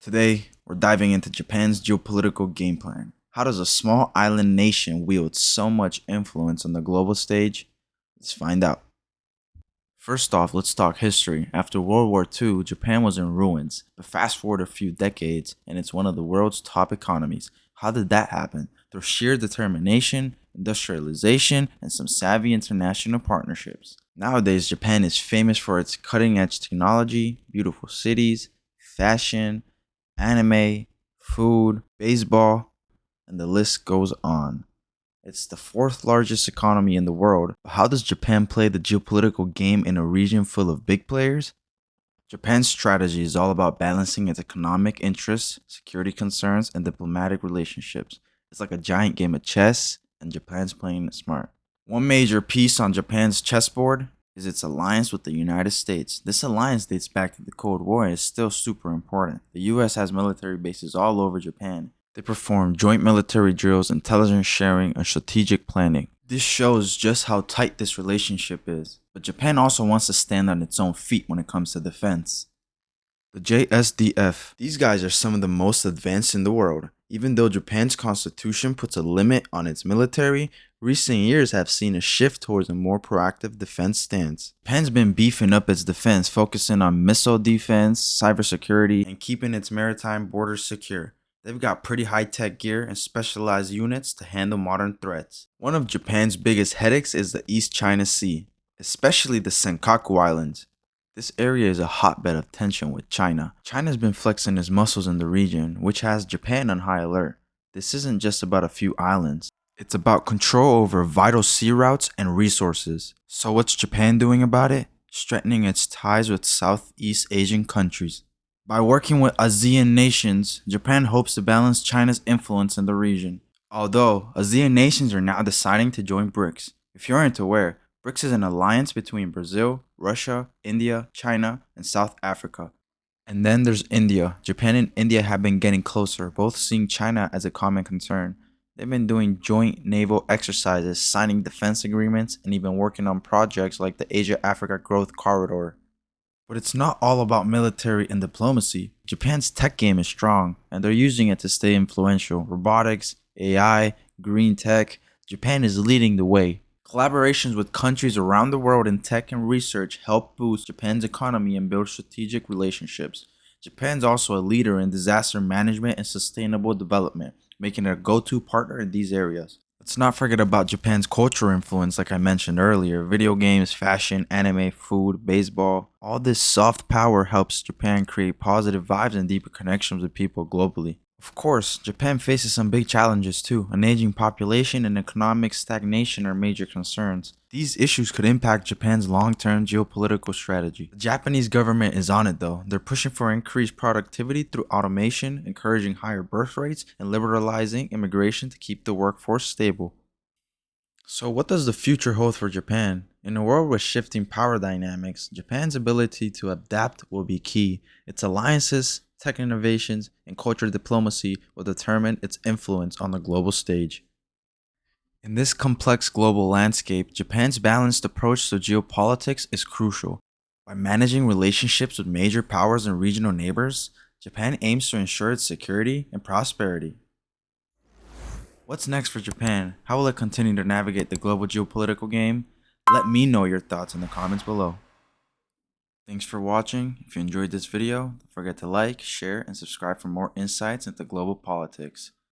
Today, we're diving into Japan's geopolitical game plan. How does a small island nation wield so much influence on the global stage? Let's find out. First off, let's talk history. After World War II, Japan was in ruins, but fast forward a few decades, and it's one of the world's top economies. How did that happen? Through sheer determination, industrialization, and some savvy international partnerships. Nowadays, Japan is famous for its cutting edge technology, beautiful cities, fashion, anime, food, baseball, and the list goes on. It's the fourth largest economy in the world. But how does Japan play the geopolitical game in a region full of big players? Japan's strategy is all about balancing its economic interests, security concerns, and diplomatic relationships. It's like a giant game of chess, and Japan's playing it smart. One major piece on Japan's chessboard is its alliance with the United States. This alliance dates back to the Cold War and is still super important. The US has military bases all over Japan. They perform joint military drills, intelligence sharing, and strategic planning. This shows just how tight this relationship is. But Japan also wants to stand on its own feet when it comes to defense. The JSDF. These guys are some of the most advanced in the world. Even though Japan's constitution puts a limit on its military, recent years have seen a shift towards a more proactive defense stance. Japan's been beefing up its defense, focusing on missile defense, cybersecurity, and keeping its maritime borders secure. They've got pretty high-tech gear and specialized units to handle modern threats. One of Japan's biggest headaches is the East China Sea, especially the Senkaku Islands. This area is a hotbed of tension with China. China's been flexing its muscles in the region, which has Japan on high alert. This isn't just about a few islands. It's about control over vital sea routes and resources. So what's Japan doing about it? Strengthening its ties with Southeast Asian countries. By working with ASEAN nations, Japan hopes to balance China's influence in the region. Although, ASEAN nations are now deciding to join BRICS. If you aren't aware, BRICS is an alliance between Brazil, Russia, India, China, and South Africa. And then there's India. Japan and India have been getting closer, both seeing China as a common concern. They've been doing joint naval exercises, signing defense agreements, and even working on projects like the Asia-Africa Growth Corridor. But it's not all about military and diplomacy. Japan's tech game is strong, and they're using it to stay influential. Robotics, AI, green tech, Japan is leading the way. Collaborations with countries around the world in tech and research help boost Japan's economy and build strategic relationships. Japan's also a leader in disaster management and sustainable development, making it a go-to partner in these areas. Let's not forget about Japan's cultural influence like I mentioned earlier. Video games, fashion, anime, food, baseball. All this soft power helps Japan create positive vibes and deeper connections with people globally. Of course, Japan faces some big challenges too. An aging population and economic stagnation are major concerns. These issues could impact Japan's long-term geopolitical strategy. The Japanese government is on it though. They're pushing for increased productivity through automation, encouraging higher birth rates, and liberalizing immigration to keep the workforce stable. So what does the future hold for Japan? In a world with shifting power dynamics, Japan's ability to adapt will be key. Its alliances, tech innovations, and cultural diplomacy will determine its influence on the global stage. In this complex global landscape, Japan's balanced approach to geopolitics is crucial. By managing relationships with major powers and regional neighbors, Japan aims to ensure its security and prosperity. What's next for Japan? How will it continue to navigate the global geopolitical game? Let me know your thoughts in the comments below. Thanks for watching. If you enjoyed this video, don't forget to like, share, and subscribe for more insights into global politics.